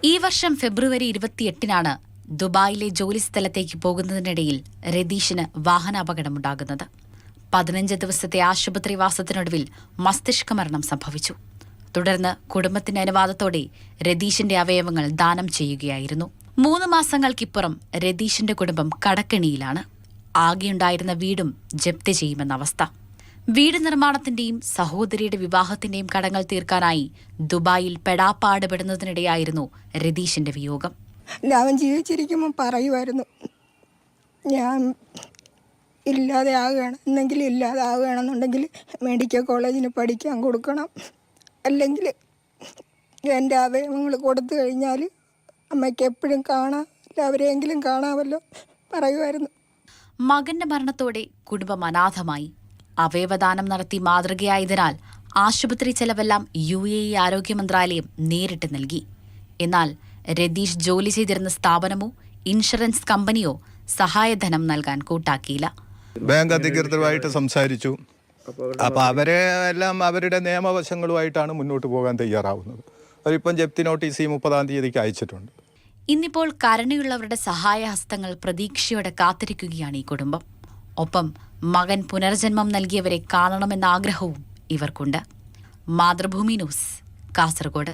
ഈ വർഷം ഫെബ്രുവരി 28-നാണ് ദുബായിലെ ജോലിസ്ഥലത്തേക്ക് പോകുന്നതിനിടയിൽ രതീഷിന് വാഹനാപകടമുണ്ടാകുന്നത്. 15 ദിവസത്തെ ആശുപത്രിവാസത്തിനൊടുവിൽ മസ്തിഷ്ക മരണം സംഭവിച്ചു. തുടർന്ന് കുടുംബത്തിന്റെ അനുവാദത്തോടെ രതീഷിന്റെ അവയവങ്ങൾ ദാനം ചെയ്യുകയായിരുന്നു. 3 മാസങ്ങൾക്കിപ്പുറം രതീഷിന്റെ കുടുംബം കടക്കെണിയിലാണ്. ആകെയുണ്ടായിരുന്ന വീടും ജപ്തി ചെയ്യുമെന്ന അവസ്ഥ. വീട് നിർമ്മാണത്തിന്റെയും സഹോദരിയുടെ വിവാഹത്തിന്റെയും കടങ്ങൾ തീർക്കാനായി ദുബായിൽ പെടാപ്പാടുപെടുന്നതിനിടെയായിരുന്നു രതീഷിന്റെ വിയോഗം. അവൻ ജീവിച്ചിരിക്കുമ്പോൾ പറയുമായിരുന്നു, ഞാൻ ഇല്ലാതെ ആകുകയാണ്, എന്തെങ്കിലും ഇല്ലാതെ ആകുകയാണെന്നുണ്ടെങ്കിൽ മെഡിക്കൽ കോളേജിന് പഠിക്കാൻ കൊടുക്കണം, അല്ലെങ്കിൽ എൻ്റെ അവയവങ്ങൾ കൊടുത്തു കഴിഞ്ഞാൽ അമ്മയ്ക്ക് എപ്പോഴും കാണാം, എല്ലാവരെയെങ്കിലും കാണാമല്ലോ പറയുമായിരുന്നു. മകന്റെ മരണത്തോടെ കുടുംബം അനാഥമായി. അവയവദാനം നടത്തി മാതൃകയായതിനാൽ ആശുപത്രി ചെലവെല്ലാം UAE ആരോഗ്യ മന്ത്രാലയം നേരിട്ട് നൽകി. എന്നാൽ രതീഷ് ജോലി ചെയ്തിരുന്ന സ്ഥാപനമോ ഇൻഷുറൻസ് കമ്പനിയോ സഹായധനം നൽകാൻ കൂട്ടാക്കിയില്ല. ബാങ്ക് അധികൃതരുമായിട്ട് സംസാരിച്ചു. അപ്പോൾ അവരെ എല്ലാം അവരുടെ നിയമവശങ്ങളുമായിട്ടാണ് മുന്നോട്ട് പോകാൻ തയ്യാറാവുന്നത്. അവരിപ്പം ജപ്തി നോട്ടീസ് 30-ാം തീയതിക്ക് അയച്ചിട്ടുണ്ട്. ഇന്നിപ്പോൾ കരുണയുള്ളവരുടെ സഹായഹസ്തങ്ങൾ പ്രതീക്ഷയോടെ കാത്തിരിക്കുകയാണ് ഈ കുടുംബം. ഒപ്പം മകൻ പുനർജന്മം നൽകിയവരെ കാണണമെന്ന ആഗ്രഹവും ഇവർക്കുണ്ട്. മാതൃഭൂമി ന്യൂസ്, കാസർഗോഡ്.